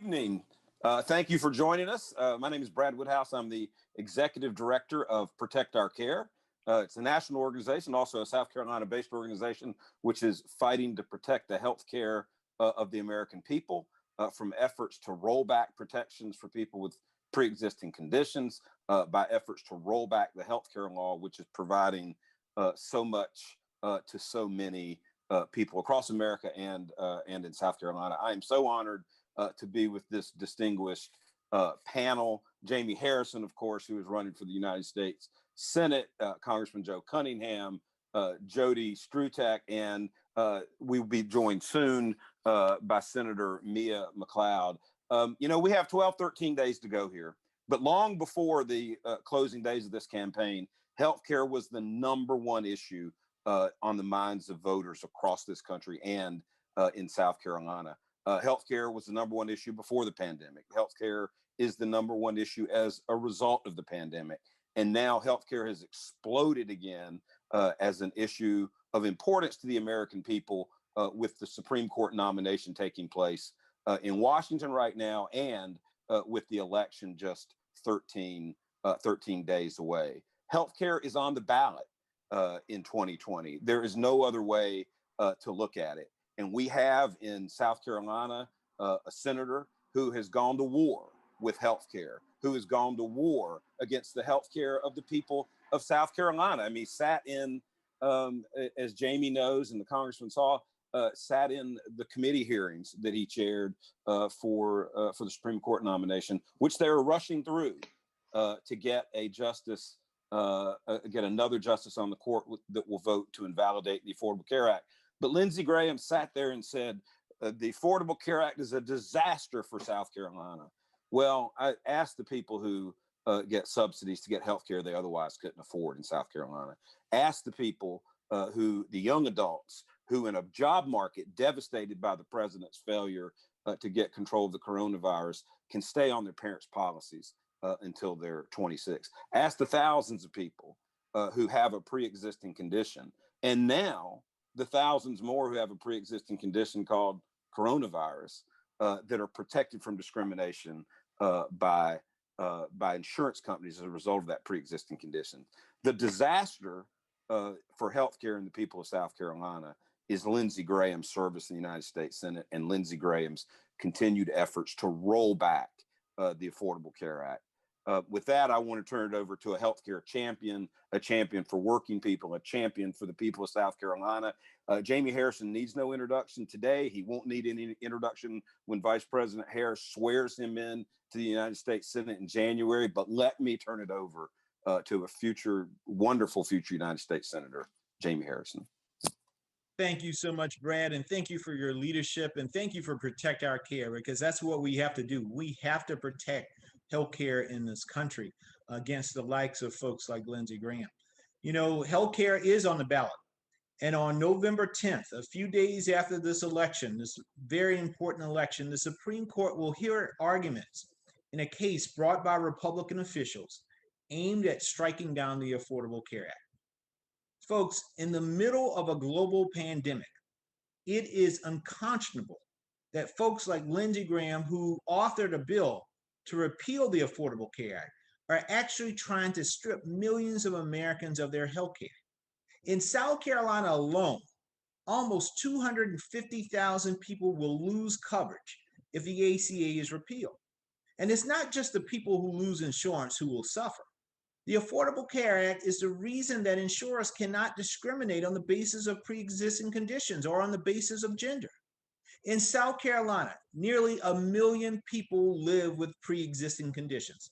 Evening. Thank you for joining us. My name is Brad Woodhouse. I'm the Executive Director of Protect Our Care. It's a national organization, also a South Carolina-based organization, which is fighting to protect the health care of the American people from efforts to roll back protections for people with pre-existing conditions, by efforts to roll back the health care law, which is providing so much to so many people across America and in South Carolina. I am so honored to be with this distinguished panel. Jaime Harrison, of course, who is running for the United States Senate, Congressman Joe Cunningham, Jodie Srutek, and we will be joined soon by Senator McLeod. We have 12, 13 days to go here, but long before the closing days of this campaign, healthcare was the #1 issue on the minds of voters across this country and in South Carolina. Healthcare was the #1 issue before the pandemic. Healthcare is the #1 issue as a result of the pandemic. And now healthcare has exploded again as an issue of importance to the American people with the Supreme Court nomination taking place in Washington right now, and with the election just 13 days away. Healthcare is on the ballot in 2020. There is no other way to look at it. And we have in South Carolina a senator who has gone to war with healthcare, who has gone to war against the healthcare of the people of South Carolina. I mean, sat in, as Jaime knows and the congressman saw, sat in the committee hearings that he chaired for the Supreme Court nomination, which they were rushing through to get a justice, get another justice on the court that will vote to invalidate the Affordable Care Act. But Lindsey Graham sat there and said, the Affordable Care Act is a disaster for South Carolina. Well, I asked the people who get subsidies to get health care they otherwise couldn't afford in South Carolina. Ask the people the young adults who in a job market devastated by the president's failure to get control of the coronavirus can stay on their parents' policies until they're 26. Ask the thousands of people who have a pre-existing condition. And now, the thousands more who have a pre-existing condition called coronavirus that are protected from discrimination by insurance companies as a result of that pre-existing condition. The disaster for healthcare in the people of South Carolina is Lindsey Graham's service in the United States Senate and Lindsey Graham's continued efforts to roll back the Affordable Care Act. With that, I want to turn it over to a healthcare champion, a champion for working people, a champion for the people of South Carolina. Jaime Harrison needs no introduction today. He won't need any introduction when Vice President Harris swears him in to the United States Senate in January. But let me turn it over to a wonderful future United States Senator, Jaime Harrison. Thank you so much, Brad, and thank you for your leadership, and thank you for Protect Our Care, because that's what we have to do. We have to protect healthcare in this country against the likes of folks like Lindsey Graham. You know, healthcare is on the ballot. And on November 10th, a few days after this election, this very important election, the Supreme Court will hear arguments in a case brought by Republican officials aimed at striking down the Affordable Care Act. Folks, in the middle of a global pandemic, it is unconscionable that folks like Lindsey Graham, who authored a bill to repeal the Affordable Care Act, are actually trying to strip millions of Americans of their health care. In South Carolina alone, almost 250,000 people will lose coverage if the ACA is repealed. And it's not just the people who lose insurance who will suffer. The Affordable Care Act is the reason that insurers cannot discriminate on the basis of pre-existing conditions or on the basis of gender. In South Carolina, nearly 1 million people live with pre-existing conditions.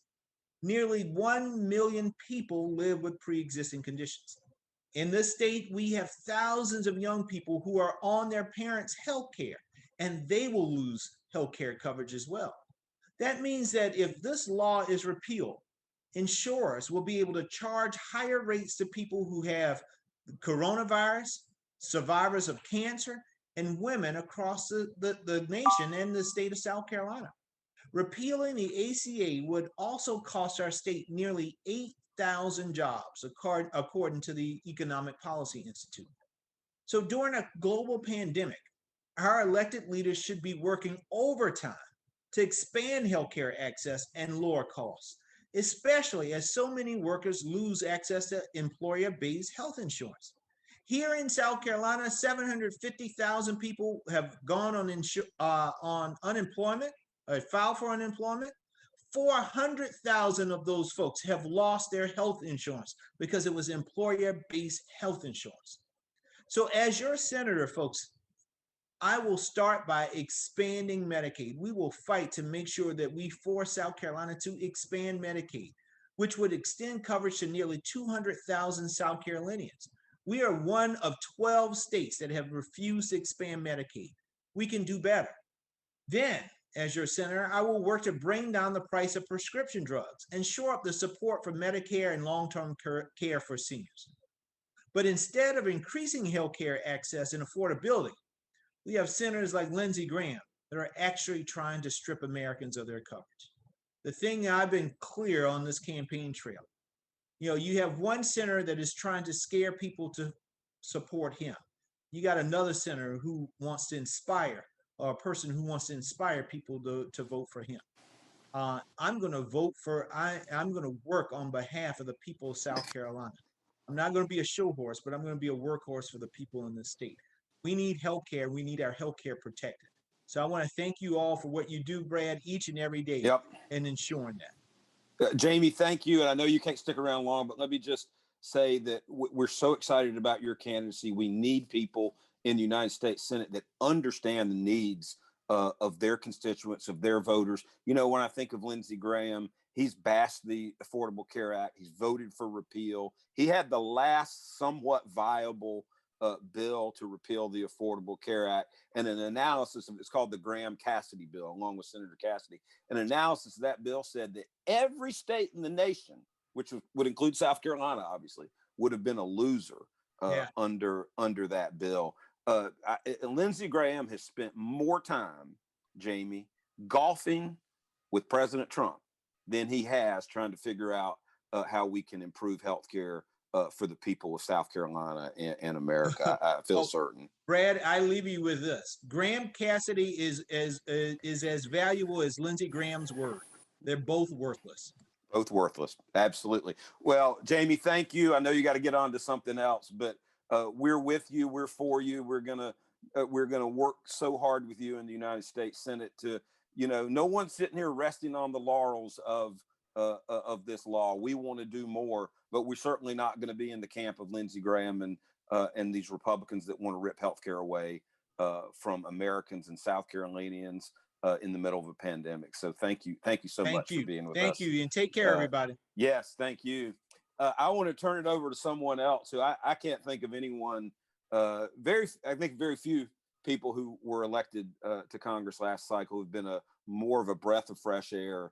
Nearly 1 million people live with pre-existing conditions. In this state, we have thousands of young people who are on their parents' health care, and they will lose health care coverage as well. That means that if this law is repealed, insurers will be able to charge higher rates to people who have coronavirus, survivors of cancer, and women across the nation and the state of South Carolina. Repealing the ACA would also cost our state nearly 8,000 jobs, according to the Economic Policy Institute. So during a global pandemic, our elected leaders should be working overtime to expand healthcare access and lower costs, especially as so many workers lose access to employer-based health insurance. Here in South Carolina, 750,000 people have gone on unemployment, filed for unemployment. 400,000 of those folks have lost their health insurance because it was employer-based health insurance. So as your senator, folks, I will start by expanding Medicaid. We will fight to make sure that we force South Carolina to expand Medicaid, which would extend coverage to nearly 200,000 South Carolinians. We are one of 12 states that have refused to expand Medicaid. We can do better. Then, as your senator, I will work to bring down the price of prescription drugs and shore up the support for Medicare and long-term care for seniors. But instead of increasing healthcare access and affordability, we have senators like Lindsey Graham that are actually trying to strip Americans of their coverage. The thing I've been clear on this campaign trail, you have one senator that is trying to scare people to support him. You got another senator who wants to inspire, or a person who wants to inspire people to vote for him. I'm going to work on behalf of the people of South Carolina. I'm not going to be a show horse, but I'm going to be a workhorse for the people in this state. We need healthcare. We need our healthcare protected. So I want to thank you all for what you do, Brad, each and every day in ensuring that. Jaime, thank you. And I know you can't stick around long, but let me just say that we're so excited about your candidacy. We need people in the United States Senate that understand the needs of their constituents, of their voters. When I think of Lindsey Graham, he's bashed the Affordable Care Act. He's voted for repeal. He had the last somewhat viable bill to repeal the Affordable Care Act, and an analysis of it's called the Graham-Cassidy bill, along with Senator Cassidy. An analysis of that bill said that every state in the nation, which would include South Carolina, obviously, would have been a loser under that bill. Lindsey Graham has spent more time, Jaime, golfing with President Trump than he has trying to figure out how we can improve healthcare for the people of South Carolina and America. I feel certain. Brad, I leave you with this. Graham-Cassidy is as valuable as Lindsey Graham's word. They're both worthless. Both worthless. Absolutely. Well, Jaime, thank you. I know you got to get on to something else, but we're with you. We're for you. We're gonna work so hard with you in the United States Senate to, no one's sitting here resting on the laurels of this law. We want to do more, but we're certainly not going to be in the camp of Lindsey Graham and these Republicans that want to rip healthcare away from Americans and South Carolinians in the middle of a pandemic. So thank you so much for being with us. Thank you, and take care, everybody. Yes, thank you. I want to turn it over to someone else who I can't think of anyone. I think very few people who were elected to Congress last cycle have been more of a breath of fresh air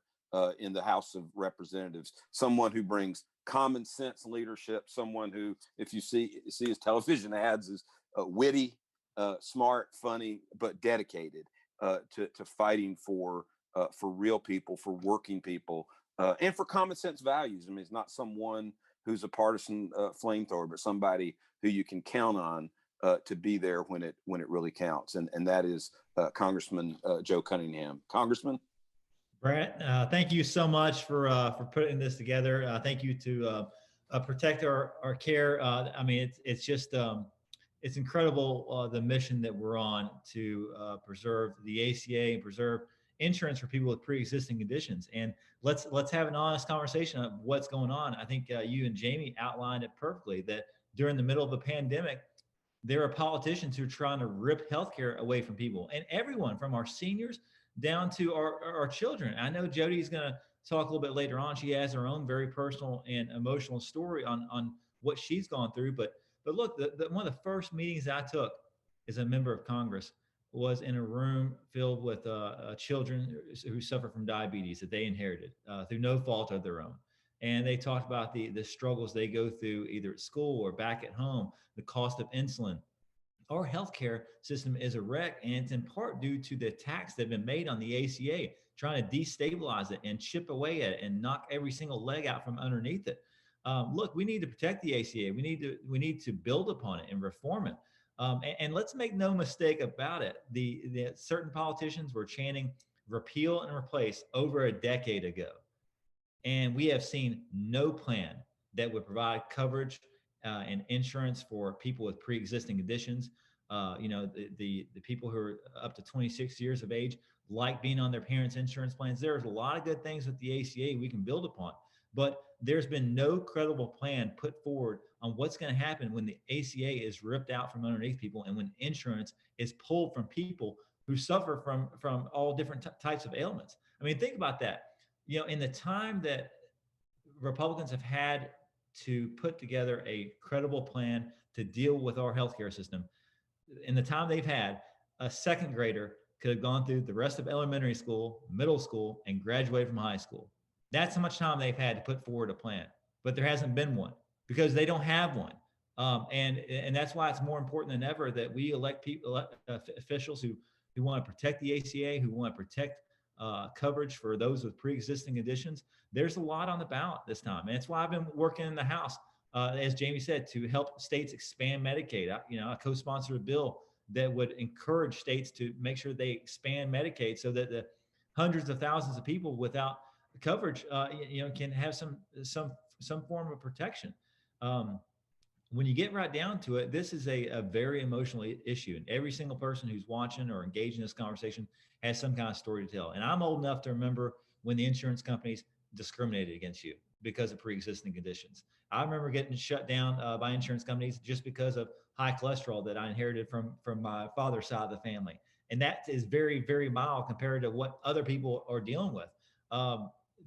in the House of Representatives. Someone who brings common sense leadership. Someone who, if you see his television ads, is witty, smart, funny, but dedicated to fighting for real people, for working people, and for common sense values. I mean, it's not someone who's a partisan flamethrower, but somebody who you can count on to be there when it really counts. And that is Congressman Joe Cunningham. Congressman. Brett, thank you so much for putting this together. Thank you to Protect Our Care. I mean, it's just it's incredible the mission that we're on to preserve the ACA and preserve insurance for people with pre-existing conditions. And let's have an honest conversation of what's going on. I think you and Jaime outlined it perfectly, that during the middle of a pandemic, there are politicians who are trying to rip healthcare away from people, and everyone from our seniors down to our children. I know Jodie's going to talk a little bit later on. She has her own very personal and emotional story on what she's gone through. But look, one of the first meetings I took as a member of Congress was in a room filled with children who suffer from diabetes that they inherited through no fault of their own. And they talked about the struggles they go through either at school or back at home, the cost of insulin. Our healthcare system is a wreck, and it's in part due to the attacks that have been made on the ACA, trying to destabilize it and chip away at it and knock every single leg out from underneath it. Look, we need to protect the ACA. We need to build upon it and reform it. And let's make no mistake about it. The certain politicians were chanting, repeal and replace over a decade ago. And we have seen no plan that would provide coverage and insurance for people with pre-existing conditions. The people who are up to 26 years of age like being on their parents' insurance plans. There's a lot of good things with the ACA we can build upon, but there's been no credible plan put forward on what's going to happen when the ACA is ripped out from underneath people and when insurance is pulled from people who suffer from all different types of ailments. I mean, think about that. In the time that Republicans have had to put together a credible plan to deal with our healthcare system, in the time they've had, a second grader could have gone through the rest of elementary school, middle school, and graduated from high school. That's how much time they've had to put forward a plan, but there hasn't been one because they don't have one. And that's why it's more important than ever that we elect officials who want to protect the ACA, who want to protect coverage for those with pre-existing conditions. There's a lot on the ballot this time. And that's why I've been working in the House, as Jamie said, to help states expand Medicaid. I co-sponsored a bill that would encourage states to make sure they expand Medicaid so that the hundreds of thousands of people without coverage, can have some form of protection. When you get right down to it, this is a very emotional issue. And every single person who's watching or engaged in this conversation has some kind of story to tell. And I'm old enough to remember when the insurance companies discriminated against you because of pre-existing conditions. I remember getting shut down by insurance companies just because of high cholesterol that I inherited from my father's side of the family. And that is very, very mild compared to what other people are dealing with.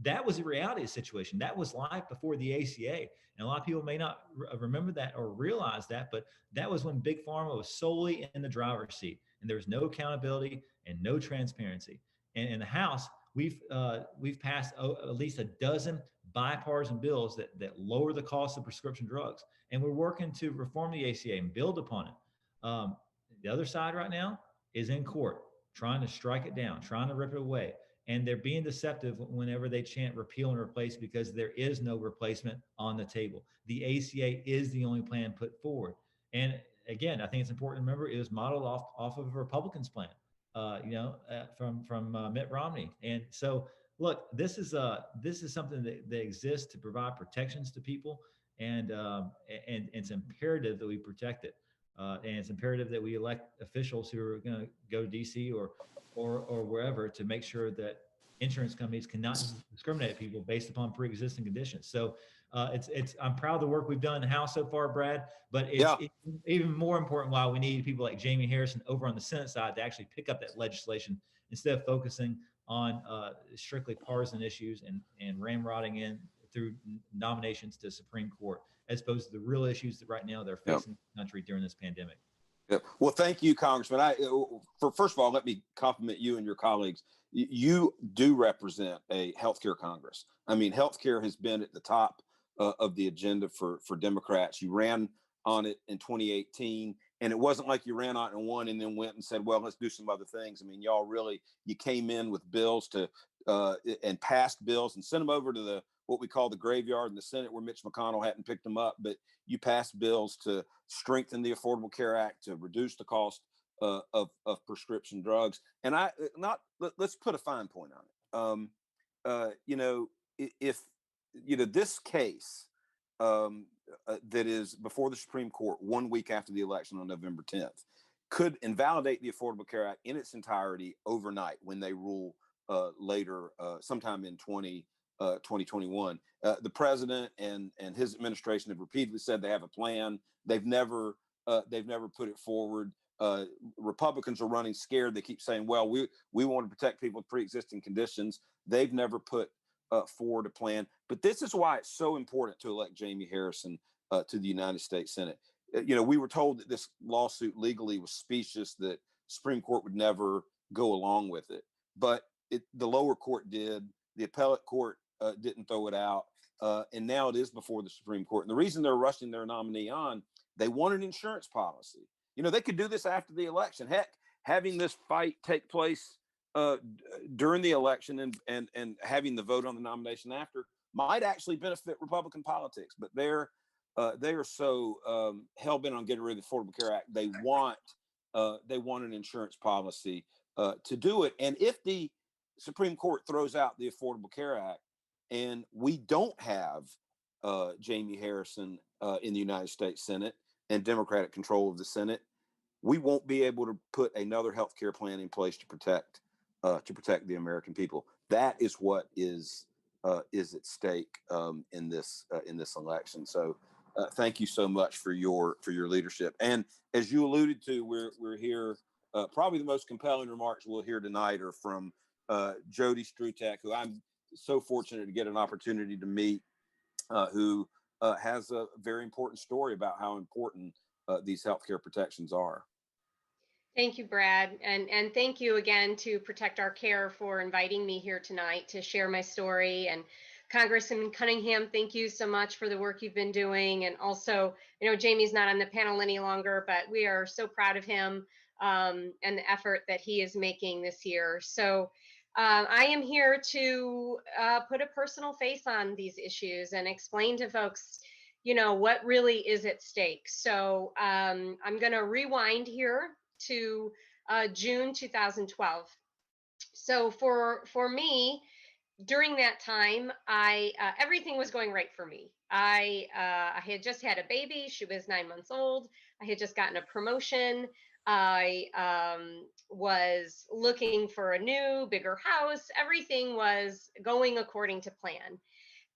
That was a reality situation. That was life before the ACA. And a lot of people may not remember that or realize that, but that was when Big Pharma was solely in the driver's seat and there was no accountability and no transparency. And in the House, we've passed at least a dozen bipartisan bills that lower the cost of prescription drugs. And we're working to reform the ACA and build upon it. The other side right now is in court, trying to strike it down, trying to rip it away. And they're being deceptive whenever they chant repeal and replace because there is no replacement on the table. The ACA is the only plan put forward. And again, I think it's important to remember it was modeled off of a Republican's plan, from Mitt Romney. And so, look, this is something that exists to provide protections to people, and it's imperative that we protect it. And it's imperative that we elect officials who are going to go to DC or wherever to make sure that insurance companies cannot discriminate people based upon pre-existing conditions. So I'm proud of the work we've done in the House so far, Brad, but it's even more important why we need people like Jaime Harrison over on the Senate side to actually pick up that legislation instead of focusing on strictly partisan issues and ramrodding in through nominations to Supreme Court, as opposed to the real issues that right now they're facing the country during this pandemic. Yeah. Well, thank you, Congressman. First of all, let me compliment you and your colleagues. You do represent a healthcare Congress. I mean, healthcare has been at the top of the agenda for Democrats. You ran on it in 2018, and it wasn't like you ran on it and won and then went and said, well, let's do some other things. I mean, you came in with bills and passed bills and sent them over to what we call the graveyard in the Senate, where Mitch McConnell hadn't picked them up, but you passed bills to strengthen the Affordable Care Act, to reduce the cost of prescription drugs. And let's put a fine point on it. If this case that is before the Supreme Court 1 week after the election on November 10th could invalidate the Affordable Care Act in its entirety overnight when they rule later, sometime in 2021. The president and his administration have repeatedly said they have a plan. They've never put it forward. Republicans are running scared. They keep saying, well, we want to protect people with pre-existing conditions. They've never put forward a plan. But this is why it's so important to elect Jaime Harrison to the United States Senate. We were told that this lawsuit legally was specious, that Supreme Court would never go along with it. But the lower court did. The appellate court didn't throw it out. And now it is before the Supreme Court. And the reason they're rushing their nominee on, they want an insurance policy. They could do this after the election. Heck, having this fight take place during the election and having the vote on the nomination after might actually benefit Republican politics. But they are so hell-bent on getting rid of the Affordable Care Act. They want an insurance policy to do it. And if the Supreme Court throws out the Affordable Care Act, and we don't have Jaime Harrison in the United States Senate and Democratic control of the Senate, we won't be able to put another health care plan in place to protect the American people. That is what is at stake in this election. So thank you so much for your leadership. And as you alluded to, we're here. Probably the most compelling remarks we'll hear tonight are from Jodie Srutek, who I'm so fortunate to get an opportunity to meet, who has a very important story about how important these healthcare protections are. Thank you, Brad. And thank you again to Protect Our Care for inviting me here tonight to share my story. And Congressman Cunningham, thank you so much for the work you've been doing. And also, Jaime's not on the panel any longer, but we are so proud of him and the effort that he is making this year. So I am here to put a personal face on these issues and explain to folks, what really is at stake. So I'm going to rewind here to June 2012. So for me, during that time, everything was going right for me. I had just had a baby. She was 9 months old. I had just gotten a promotion. I was looking for a new, bigger house. Everything was going according to plan.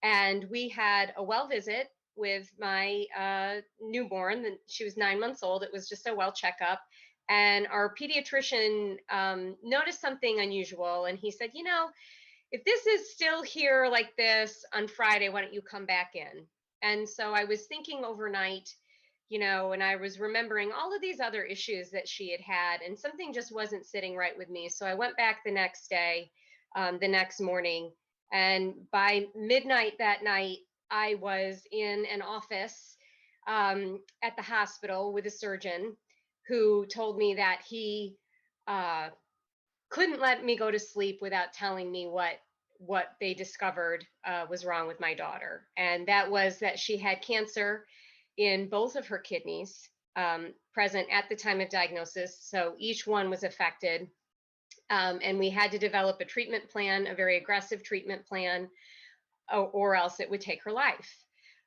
And we had a well visit with my newborn. She was 9 months old. It was just a well checkup. And our pediatrician noticed something unusual. And he said, if this is still here like this on Friday, why don't you come back in? And so I was thinking overnight, and I was remembering all of these other issues that she had had, and something just wasn't sitting right with me. So I went back the next day, the next morning, and by midnight that night, I was in an office at the hospital with a surgeon who told me that he couldn't let me go to sleep without telling me what they discovered was wrong with my daughter. And that was that she had cancer in both of her kidneys present at the time of diagnosis. So each one was affected. And we had to develop a treatment plan, a very aggressive treatment plan, or else it would take her life.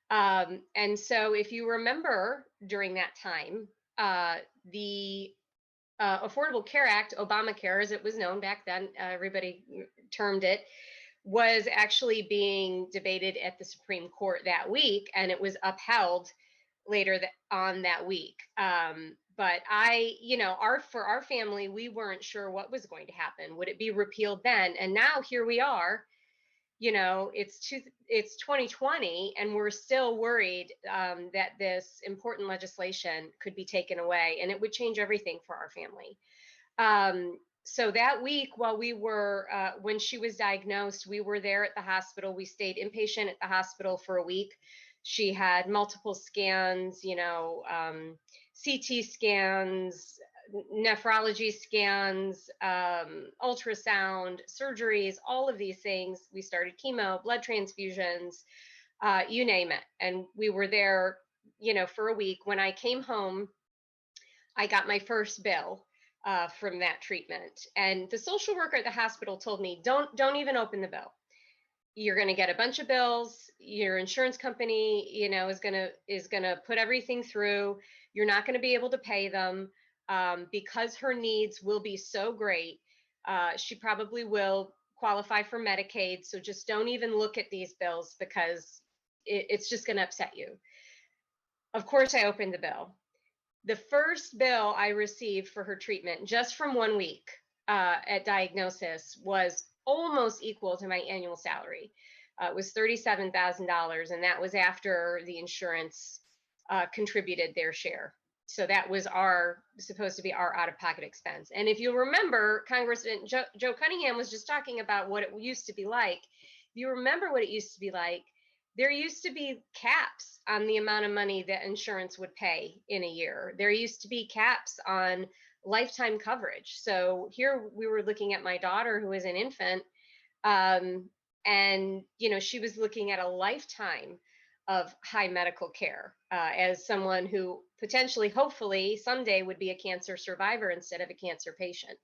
And so if you remember during that time, the Affordable Care Act, Obamacare, as it was known back then, everybody termed it, was actually being debated at the Supreme Court that week, and it was upheld later on that week. But for our family, we weren't sure what was going to happen. Would it be repealed then? And now here we are. It's 2020, and we're still worried that this important legislation could be taken away, and it would change everything for our family. So that week, while we were, when she was diagnosed, we were there at the hospital. We stayed inpatient at the hospital for a week. She had multiple scans, CT scans, nephrology scans, ultrasound, surgeries, all of these things. We started chemo, blood transfusions, you name it. And we were there, for a week. When I came home, I got my first bill from that treatment. And the social worker at the hospital told me, don't even open the bill. You're going to get a bunch of bills. Your insurance company, is going to put everything through. You're not going to be able to pay them. Because her needs will be so great, she probably will qualify for Medicaid. So just don't even look at these bills because it's just going to upset you. Of course, I opened the bill. The first bill I received for her treatment, just from 1 week at diagnosis, was almost equal to my annual salary. It was $37,000, and that was after the insurance contributed their share. So that was supposed to be our out-of-pocket expense. And if you remember, Congressman Joe Cunningham was just talking about what it used to be like. If you remember what it used to be like, there used to be caps on the amount of money that insurance would pay in a year. There used to be caps on lifetime coverage. So here we were looking at my daughter, who is an infant, and she was looking at a lifetime of high medical care as someone who potentially, hopefully, someday would be a cancer survivor instead of a cancer patient.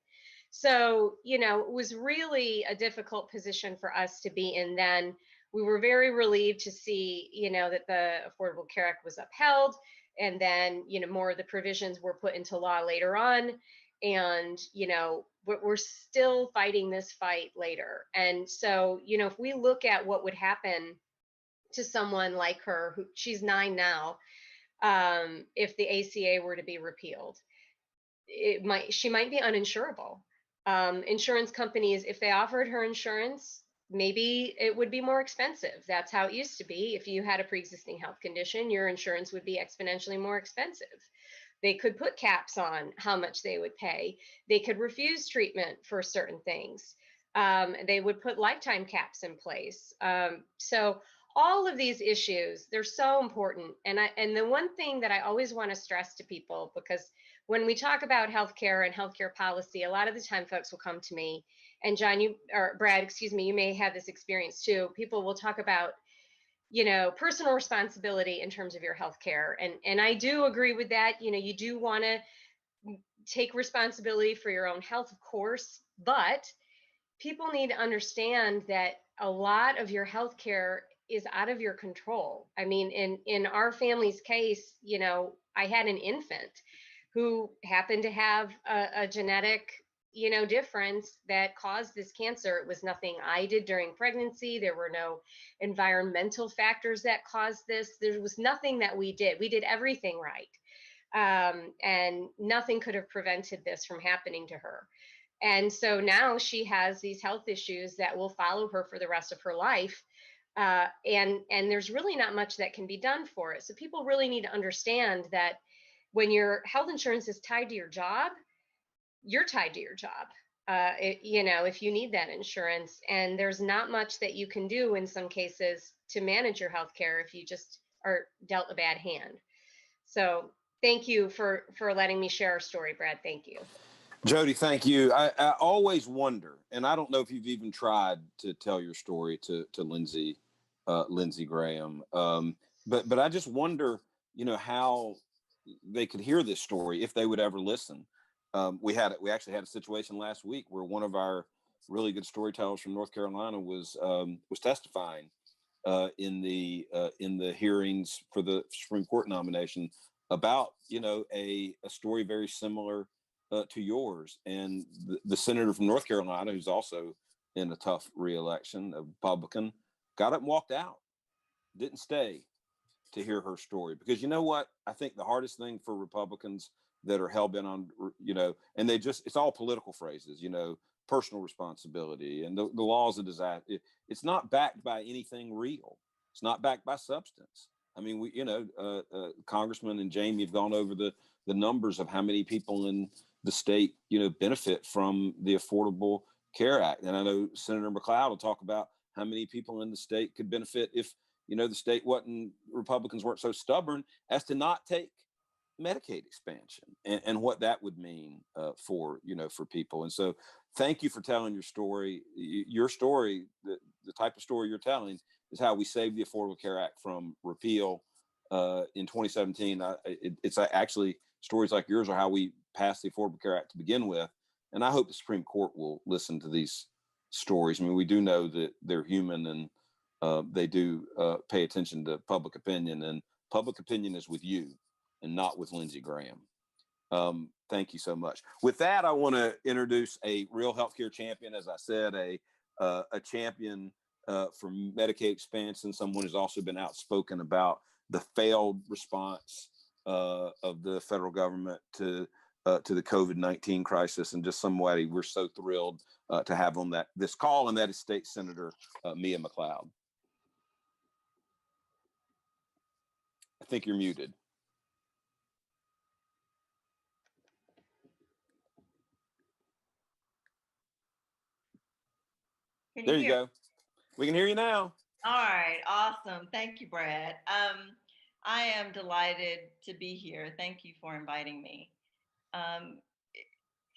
So, it was really a difficult position for us to be in then. We were very relieved to see, that the Affordable Care Act was upheld. And then, more of the provisions were put into law later on. And, we're still fighting this fight later. And so, if we look at what would happen to someone like her, who she's 9 now, if the ACA were to be repealed, she might be uninsurable. Insurance companies, if they offered her insurance, maybe it would be more expensive. That's how it used to be. If you had a pre-existing health condition, your insurance would be exponentially more expensive. They could put caps on how much they would pay. They could refuse treatment for certain things. They would put lifetime caps in place. So all of these issues, they're so important. And the one thing that I always want to stress to people, because when we talk about healthcare and healthcare policy, a lot of the time folks will come to me, and John, or Brad, excuse me, you may have this experience too. People will talk about, personal responsibility in terms of your healthcare. And I do agree with that. You do want to take responsibility for your own health, of course, but people need to understand that a lot of your healthcare is out of your control. I mean, in our family's case, I had an infant who happened to have a genetic, difference that caused this cancer. It was nothing I did during pregnancy. There were no environmental factors that caused this. There was nothing that we did. We did everything right. And nothing could have prevented this from happening to her. And so now she has these health issues that will follow her for the rest of her life. And there's really not much that can be done for it. So people really need to understand that when your health insurance is tied to your job, you're tied to your job. If you need that insurance, and there's not much that you can do in some cases to manage your health care if you just are dealt a bad hand. So thank you for letting me share our story, Brad. Thank you. Jodie, thank you. I always wonder, and I don't know if you've even tried to tell your story to Lindsey Graham, but I just wonder, how they could hear this story if they would ever listen. We actually had a situation last week where one of our really good storytellers from North Carolina was testifying in the hearings for the Supreme Court nomination about a story very similar to yours. And the senator from North Carolina, who's also in a tough re-election, a Republican, got up and walked out, didn't stay to hear her story. Because you know what? I think the hardest thing for Republicans that are hell-bent on, and it's all political phrases, personal responsibility and the laws of disaster. It's not backed by anything real. It's not backed by substance. I mean, Congressman and Jaime have gone over the numbers of how many people in the state, benefit from the Affordable Care Act. And I know Senator McLeod will talk about how many people in the state could benefit if, the state Republicans weren't so stubborn as to not take Medicaid expansion and what that would mean for people. And so thank you for telling your story. Your story, the type of story you're telling, is how we saved the Affordable Care Act from repeal in 2017. It's actually stories like yours are how we passed the Affordable Care Act to begin with. And I hope the Supreme Court will listen to these stories. I mean, we do know that they're human, and they do pay attention to public opinion, and public opinion is with you and not with Lindsey Graham. Thank you so much. With that, I want to introduce a real healthcare champion. As I said, a champion for Medicaid expansion, someone who's also been outspoken about the failed response of the federal government to the COVID-19 crisis, and just somebody we're so thrilled to have on this call, and that is State Senator Mia McLeod. I think you're muted. There you go. We can hear you now. All right, awesome. Thank you, Brad. I am delighted to be here. Thank you for inviting me.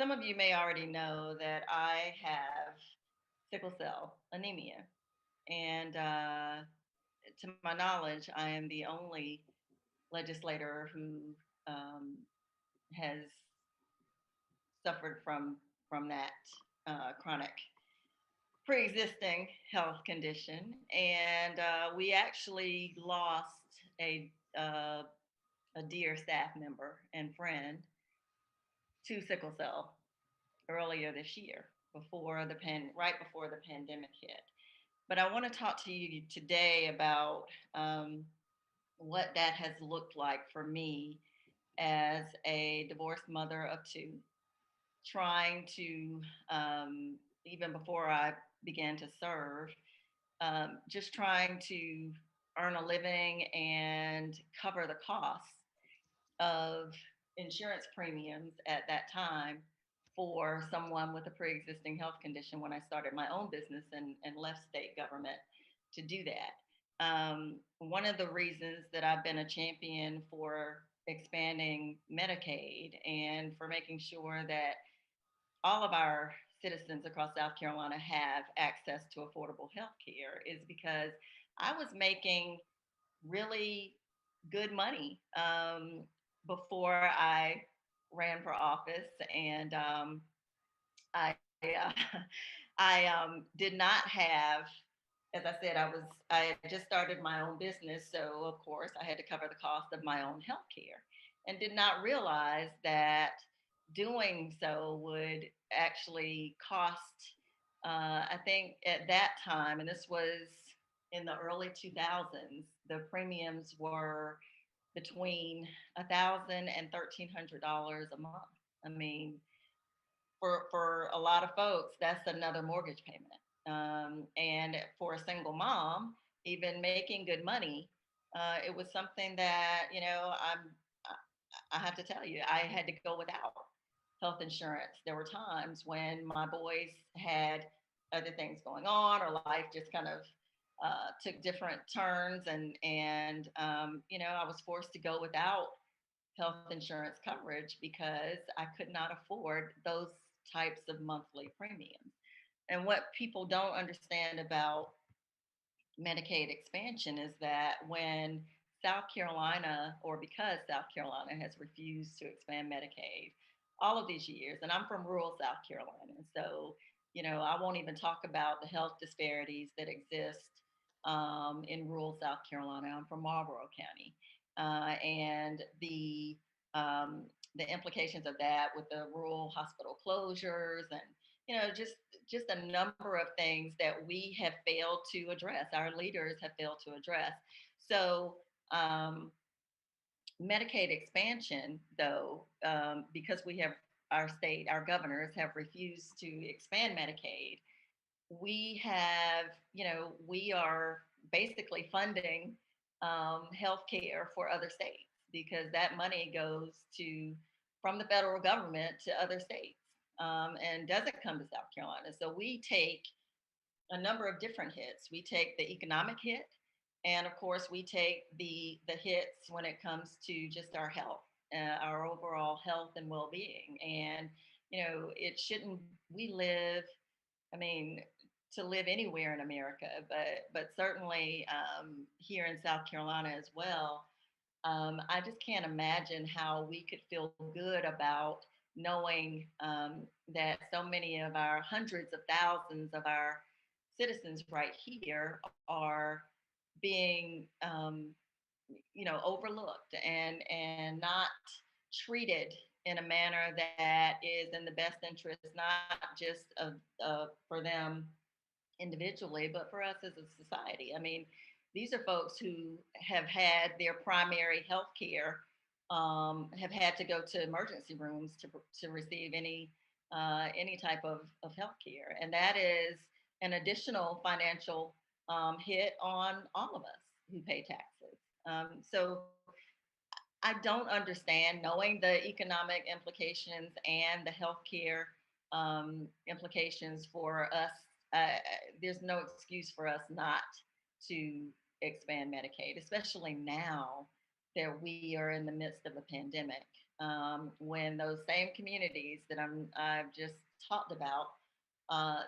Some of you may already know that I have sickle cell anemia. And to my knowledge, I am the only legislator who has suffered from from that chronic pre-existing health condition, and we actually lost a dear staff member and friend to sickle cell earlier this year, right before the pandemic hit. But I want to talk to you today about what that has looked like for me as a divorced mother of two, trying to, even before I began to serve, just trying to earn a living and cover the costs of insurance premiums at that time for someone with a pre-existing health condition when I started my own business and left state government to do that. One of the reasons that I've been a champion for expanding Medicaid and for making sure that all of our citizens across South Carolina have access to affordable health care is because I was making really good money before I ran for office, and I uh, I did not have, as I said, I just started my own business, so of course I had to cover the cost of my own health care, and did not realize that doing so would actually cost. I think at that time, and this was in the early 2000s, the premiums were between $1,000 and $1,300 a month. I mean, for a lot of folks, that's another mortgage payment. And for a single mom, even making good money, it was something that I have to tell you, I had to go without health insurance. There were times when my boys had other things going on, or life just kind of took different turns, and I was forced to go without health insurance coverage because I could not afford those types of monthly premiums. And what people don't understand about Medicaid expansion is that when South Carolina, or because South Carolina has refused to expand Medicaid all of these years, and I'm from rural South Carolina, so I won't even talk about the health disparities that exist in rural South Carolina. I'm from Marlborough County, and the implications of that with the rural hospital closures, and just a number of things that we have failed to address. Our leaders have failed to address. So Medicaid expansion, though, because our governors have refused to expand Medicaid, we are basically funding health care for other states, because that money goes from the federal government to other states, and doesn't come to South Carolina. So we take a number of different hits. We take the economic hit, and of course we take the hits when it comes to just our health, our overall health and well-being. And it shouldn't, we live, I mean, to live anywhere in America, but certainly here in South Carolina as well. I just can't imagine how we could feel good about knowing that so many of our hundreds of thousands of our citizens right here are being overlooked and not treated in a manner that is in the best interest, not just for them individually, but for us as a society. I mean, these are folks who have had their primary health care, have had to go to emergency rooms to receive any type of health care. And that is an additional financial hit on all of us who pay taxes. So I don't understand, knowing the economic implications and the healthcare implications for us. There's no excuse for us not to expand Medicaid, especially now that we are in the midst of a pandemic, when those same communities that I've just talked about,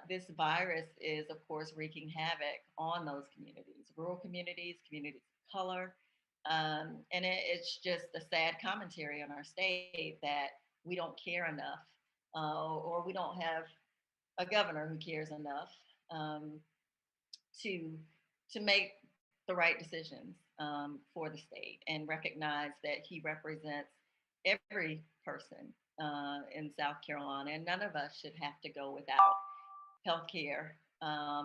this virus is, of course, wreaking havoc on those communities, rural communities, communities of color. And it's just a sad commentary on our state that we don't care enough or we don't have a governor who cares enough to make the right decisions for the state, and recognize that he represents every person in South Carolina, and none of us should have to go without health care,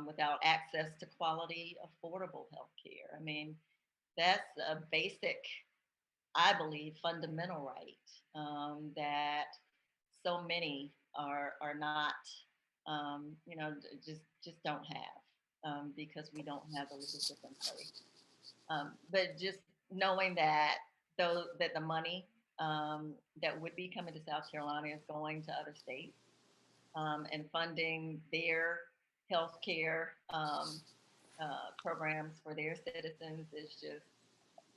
without access to quality, affordable health care. I mean, that's a basic, I believe, fundamental right that so many are not, just don't have, because we don't have the leadership in place. But just knowing that that the money that would be coming to South Carolina is going to other states, and funding their health care programs for their citizens is just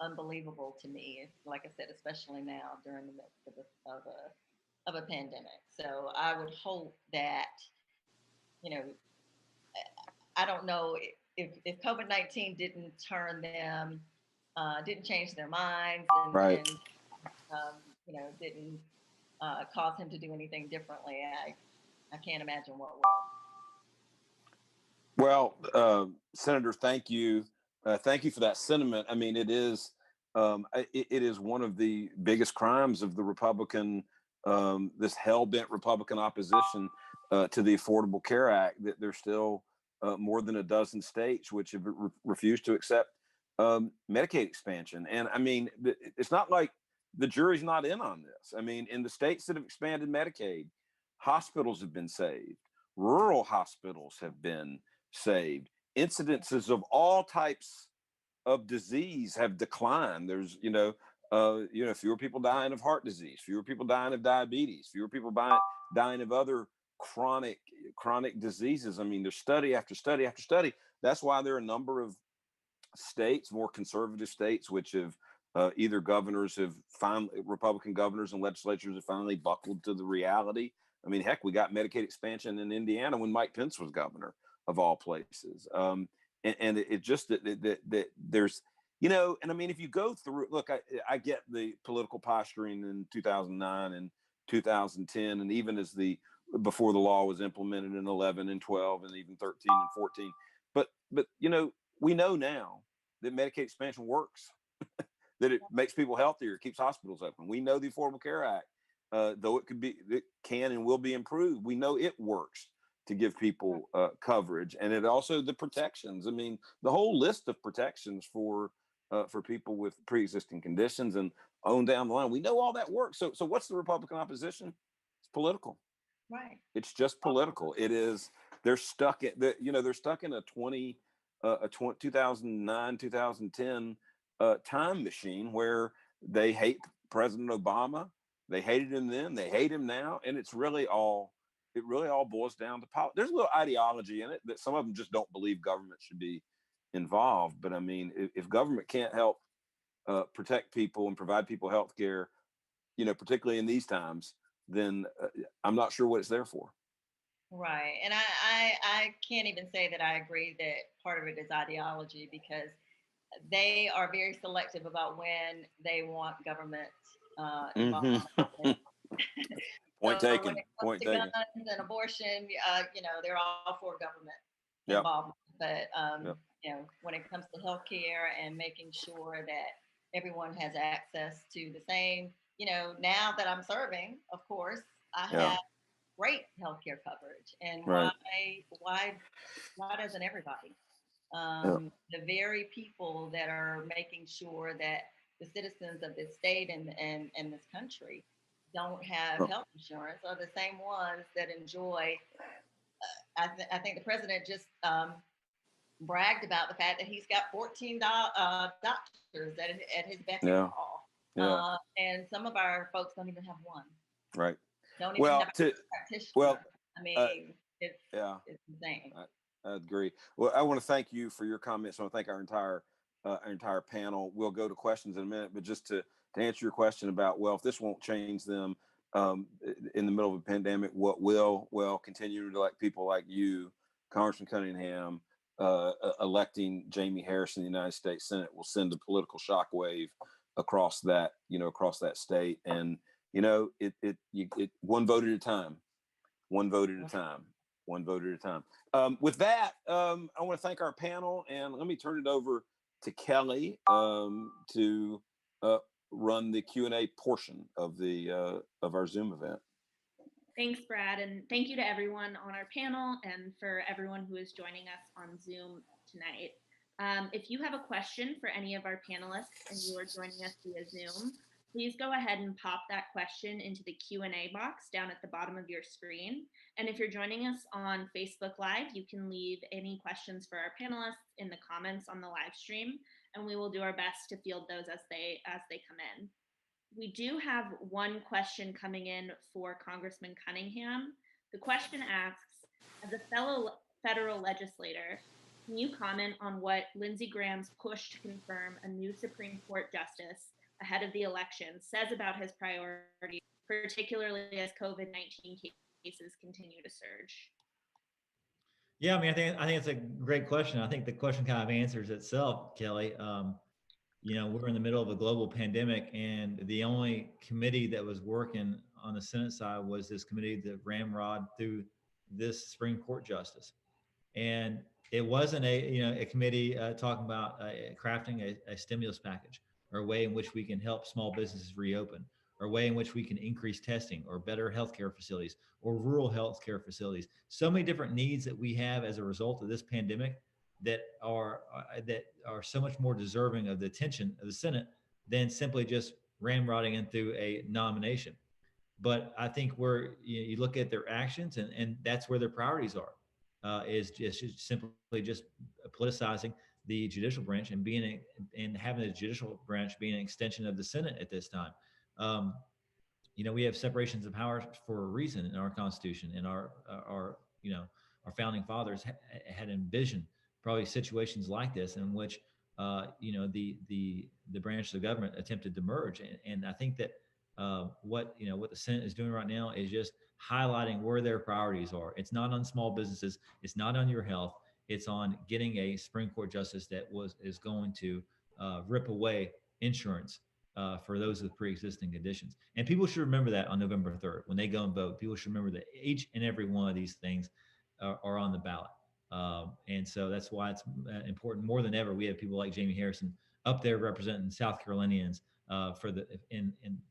unbelievable to me. Like I said, especially now during the midst of a pandemic. So I would hope that, I don't know if COVID-19 didn't turn them, didn't change their minds, Right. and didn't cause him to do anything differently. I can't imagine what will. Well, Senator, thank you. Thank you for that sentiment. I mean, it is one of the biggest crimes of the Republican, this hell-bent Republican opposition to the Affordable Care Act, that there's still more than a dozen states which have refused to accept Medicaid expansion. And I mean, it's not like the jury's not in on this. I mean, in the states that have expanded Medicaid, hospitals have been saved, rural hospitals have been saved, incidences of all types of disease have declined. There's, fewer people dying of heart disease, fewer people dying of diabetes, fewer people dying of other chronic diseases. I mean, there's study after study after study. That's why there are a number of states, more conservative states, which have either Republican governors and legislatures have finally buckled to the reality. I mean, heck, we got Medicaid expansion in Indiana when Mike Pence was governor, of all places. And it just that there's, and I mean, if you go through, look, I get the political posturing in 2009 and 2010, and even before the law was implemented in 11 and 12 and even 13 and 14. But we know now that Medicaid expansion works, that it makes people healthier, it keeps hospitals open. We know the Affordable Care Act, though it can and will be improved, we know it works to give people coverage, and it also the protections. I mean, the whole list of protections for people with pre-existing conditions and on down the line. We know all that works. So what's the Republican opposition? It's political. Right. It's just political. It is. They're stuck in they're stuck in a 2009 2010 time machine where they hate President Obama. They hated him then. They hate him now, and it really all boils down to politics. There's a little ideology in it that some of them just don't believe government should be involved. But I mean, if government can't help protect people and provide people health care, particularly in these times, then I'm not sure what it's there for. Right. And I can't even say that I agree that part of it is ideology, because they are very selective about when they want government involvement. Point So taken. when it comes to guns and abortion, they're all for government involvement. But when it comes to healthcare and making sure that everyone has access to the same, now that I'm serving, of course, I have great healthcare coverage. And why doesn't everybody? The very people that are making sure that the citizens of this state and this country don't have health insurance are the same ones that enjoy. I think the president just bragged about the fact that he's got 14 doctors at his beck and call. And some of our folks don't even have one. Right. Don't even have a practitioner. I mean, it's insane. I agree. Well, I want to thank you for your comments. I want to thank our entire panel. We'll go to questions in a minute, but just to answer your question about, well, if this won't change them in the middle of a pandemic, what will? Well, continue to elect people like you, Congressman Cunningham, electing Jaime Harrison in the United States Senate will send a political shockwave across that state. And it one vote at a time. one vote at a time. One vote at a time. With that, I want to thank our panel, and let me turn it over to Kelly to run the Q&A portion of our Zoom event. Thanks, Brad, and thank you to everyone on our panel and for everyone who is joining us on Zoom tonight. If you have a question for any of our panelists and you are joining us via Zoom, please go ahead and pop that question into the Q&A box down at the bottom of your screen. And if you're joining us on Facebook Live, you can leave any questions for our panelists in the comments on the live stream, and we will do our best to field those as they come in. We do have one question coming in for Congressman Cunningham. The question asks, as a fellow federal legislator, can you comment on what Lindsey Graham's push to confirm a new Supreme Court justice ahead of the election says about his priorities, particularly as COVID-19 cases continue to surge? Yeah, I mean, I think it's a great question. I think the question kind of answers itself, Kelly. We're in the middle of a global pandemic, and the only committee that was working on the Senate side was this committee that ramrod through this Supreme Court justice. And it wasn't a committee talking about crafting a stimulus package, or a way in which we can help small businesses reopen, or a way in which we can increase testing, or better healthcare facilities, or rural healthcare facilities. So many different needs that we have as a result of this pandemic that are so much more deserving of the attention of the Senate than simply just ramrodding into a nomination. But I think where you look at their actions, and that's where their priorities are, is just simply just politicizing the judicial branch and having the judicial branch being an extension of the Senate at this time. We have separations of powers for a reason in our Constitution, and our founding fathers had envisioned probably situations like this in which the branches of government attempted to merge. And I think that what the Senate is doing right now is just highlighting where their priorities are. It's not on small businesses. It's not on your health. It's on getting a Supreme Court justice that is going to rip away insurance for those with pre-existing conditions. And people should remember that on November 3rd, when they go and vote. People should remember that each and every one of these things are on the ballot. And so that's why it's important more than ever. We have people like Jaime Harrison up there representing South Carolinians to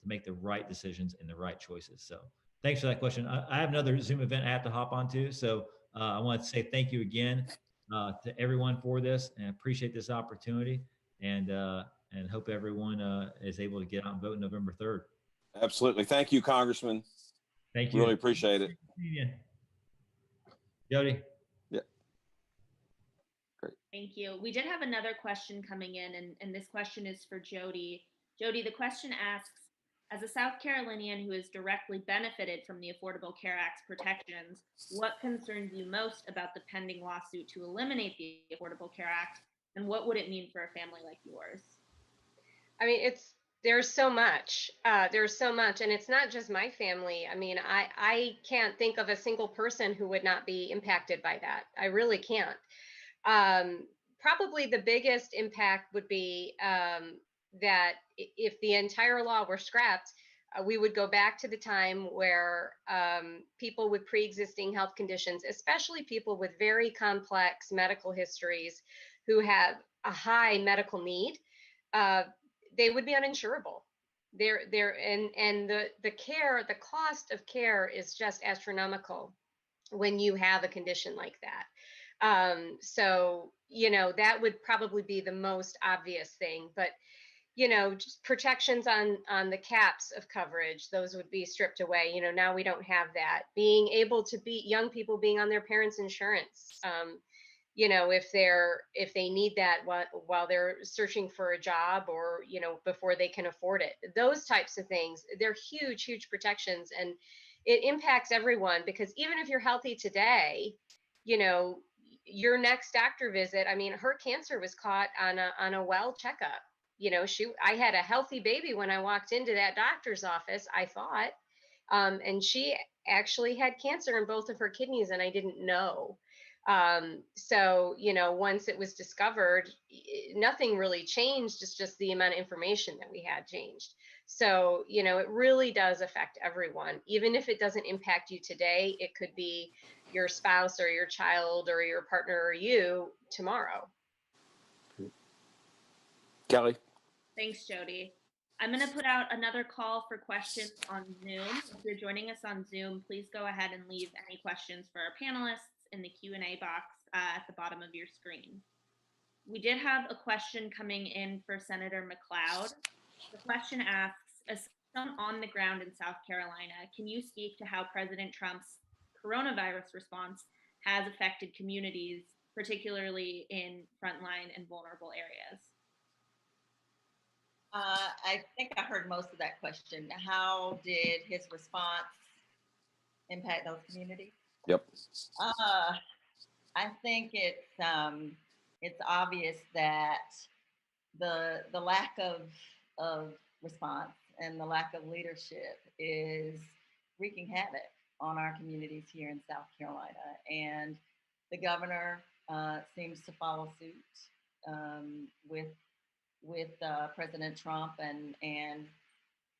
make the right decisions and the right choices. So thanks for that question. I have another Zoom event I have to hop onto. So I want to say thank you again to everyone for this, and I appreciate this opportunity, and hope everyone is able to get out and vote November 3rd. Absolutely. Thank you, Congressman. Thank you. Really appreciate it. Jodie. Yeah. Great. Thank you. We did have another question coming in, and this question is for Jodie. Jodie, the question asks, as a South Carolinian who has directly benefited from the Affordable Care Act's protections, what concerns you most about the pending lawsuit to eliminate the Affordable Care Act, and what would it mean for a family like yours? I mean, there's so much. There's so much, and it's not just my family. I mean, I can't think of a single person who would not be impacted by that. I really can't. Probably the biggest impact would be that if the entire law were scrapped, we would go back to the time where people with pre-existing health conditions, especially people with very complex medical histories who have a high medical need, they would be uninsurable. And the cost of care is just astronomical when you have a condition like that. So, that would probably be the most obvious thing, but just protections on the caps of coverage, those would be stripped away. Now we don't have that. Being able to be young people being on their parents' insurance, if they need that while they're searching for a job, or, before they can afford it, those types of things, they're huge, huge protections. And it impacts everyone, because even if you're healthy today, your next doctor visit, I mean, her cancer was caught on a well checkup. I had a healthy baby when I walked into that doctor's office, I thought, and she actually had cancer in both of her kidneys, and I didn't know. So, once it was discovered, nothing really changed. It's just the amount of information that we had changed. So, it really does affect everyone. Even if it doesn't impact you today, it could be your spouse or your child or your partner or you tomorrow. Kelly. Thanks, Jodie. I'm going to put out another call for questions on Zoom. If you're joining us on Zoom, please go ahead and leave any questions for our panelists in the Q&A box at the bottom of your screen. We did have a question coming in for Senator McLeod. The question asks, as someone on the ground in South Carolina, can you speak to how President Trump's coronavirus response has affected communities, particularly in frontline and vulnerable areas? I think I heard most of that question. How did his response impact those communities? Yep. I think it's obvious that the lack of response and the lack of leadership is wreaking havoc on our communities here in South Carolina, and the governor seems to follow suit with President Trump and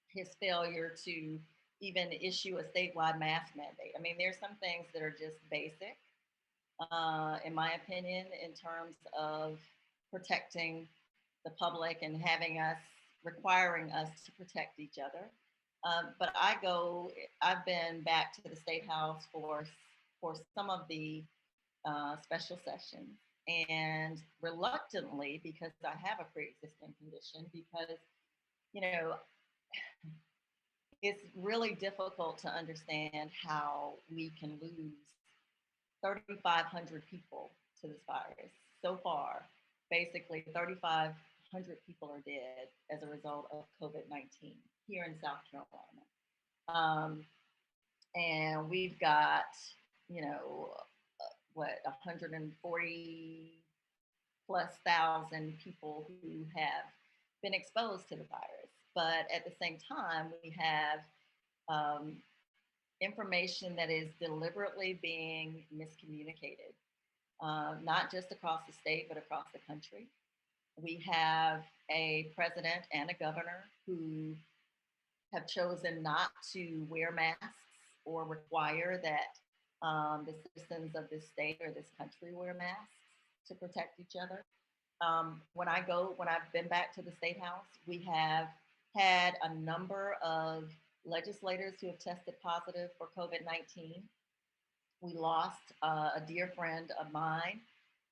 his failure to even issue a statewide mask mandate. I mean, there's some things that are just basic, in my opinion, in terms of protecting the public and requiring us to protect each other. But I've been back to the State House for some of the special sessions, and reluctantly, because I have a pre-existing condition, because, it's really difficult to understand how we can lose 3,500 people to this virus. So far, basically 3,500 people are dead as a result of COVID-19 here in South Carolina. And we've got, 140 plus thousand people who have been exposed to the virus. But at the same time, we have information that is deliberately being miscommunicated, not just across the state, but across the country. We have a president and a governor who have chosen not to wear masks or require that the citizens of this state or this country wear masks to protect each other. When I've been back to the State House, we have had a number of legislators who have tested positive for COVID-19. We lost a dear friend of mine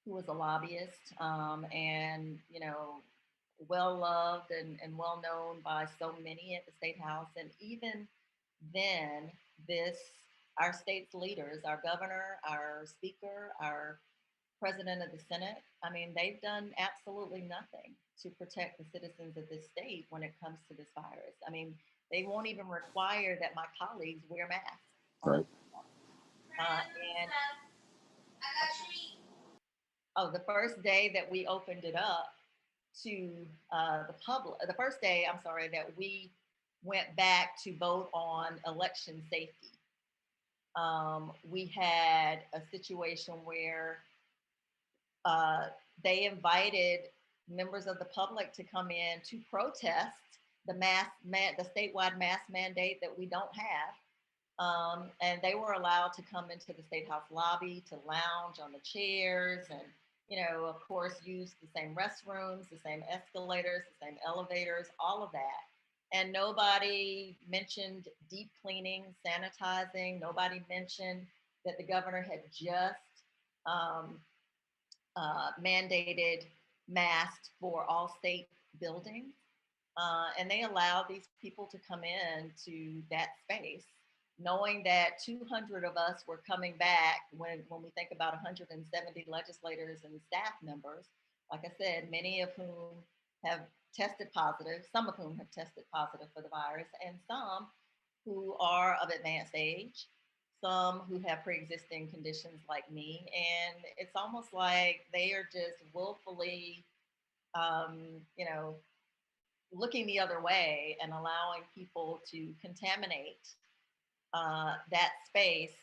who was a lobbyist, and well loved and well known by so many at the State House. And even then, our state's leaders, our governor, our speaker, our president of the Senate, I mean, they've done absolutely nothing to protect the citizens of this state when it comes to this virus. I mean, they won't even require that my colleagues wear masks. Right. The first day that we opened it up to the public, the first day, I'm sorry, that we went back to vote on election safety, we had a situation where they invited members of the public to come in to protest the statewide mask mandate that we don't have. And they were allowed to come into the State House lobby to lounge on the chairs and, of course, use the same restrooms, the same escalators, the same elevators, all of that. And nobody mentioned deep cleaning, sanitizing. Nobody mentioned that the governor had just mandated masks for all state buildings. And they allowed these people to come in to that space, knowing that 200 of us were coming back when we think about 170 legislators and staff members, like I said, many of whom have tested positive, some of whom have tested positive for the virus, and some who are of advanced age, some who have pre-existing conditions like me. And it's almost like they are just willfully, looking the other way and allowing people to contaminate that space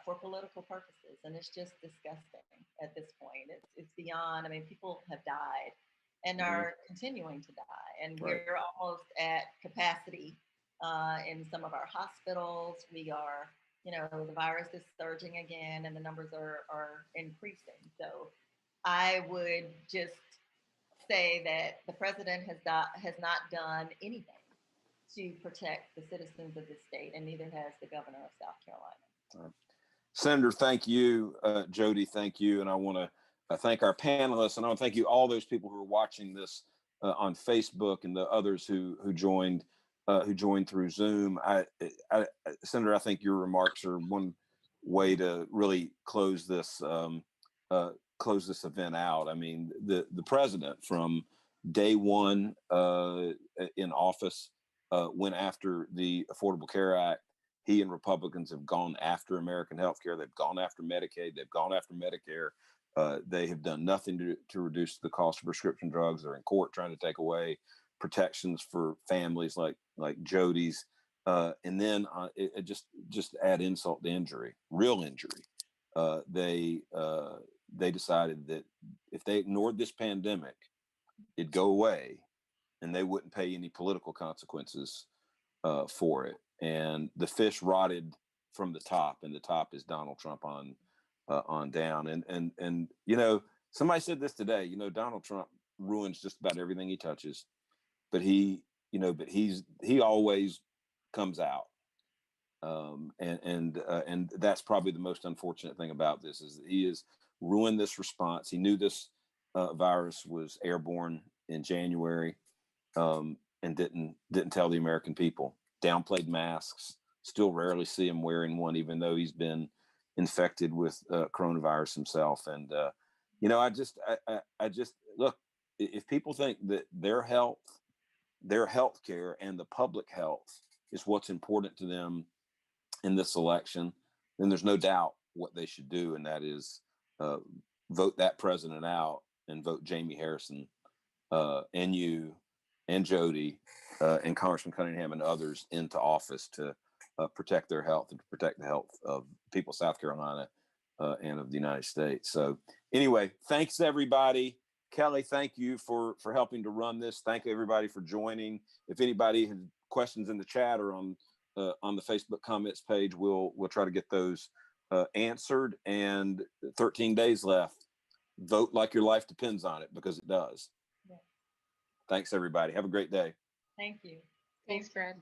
for political purposes. And it's just disgusting at this point. It's beyond, I mean, people have died and are continuing to die. And we're almost at capacity in some of our hospitals. We are, the virus is surging again and the numbers are increasing. So I would just say that the president has not done anything to protect the citizens of the state, and neither has the governor of South Carolina. Senator, thank you. Jodie, thank you. And I want to thank our panelists, and I want to thank you, all those people who are watching this on Facebook, and the others who joined through Zoom. Senator, I think your remarks are one way to really close this event out. I mean, the president from day one in office went after the Affordable Care Act. He and Republicans have gone after American health care. They've gone after Medicaid. They've gone after Medicare. They have done nothing to reduce the cost of prescription drugs. They're in court trying to take away protections for families like Jodie's. And then it just add insult to injury, real injury. They decided that if they ignored this pandemic, it'd go away, and they wouldn't pay any political consequences for it. And the fish rotted from the top, and the top is Donald Trump on down. And somebody said this today. Donald Trump ruins just about everything he touches, but he always comes out. And that's probably the most unfortunate thing about this, is that he has ruined this response. He knew this virus was airborne in January, and didn't tell the American people. Downplayed masks. Still rarely see him wearing one, even though he's been infected with coronavirus himself. And I just look. If people think that their health care, and the public health is what's important to them in this election, then there's no doubt what they should do, and that is vote that president out and vote Jaime Harrison and you and Jodie and Congressman Cunningham and others into office to protect their health and to protect the health of people of South Carolina and of the United States. So anyway, thanks everybody. Kelly, thank you for helping to run this. Thank you everybody for joining. If anybody has questions in the chat or on the Facebook comments page, we'll try to get those answered. And 13 days left. Vote like your life depends on it, because it does. Yeah. Thanks everybody. Have a great day. Thank you. Thanks, Brad.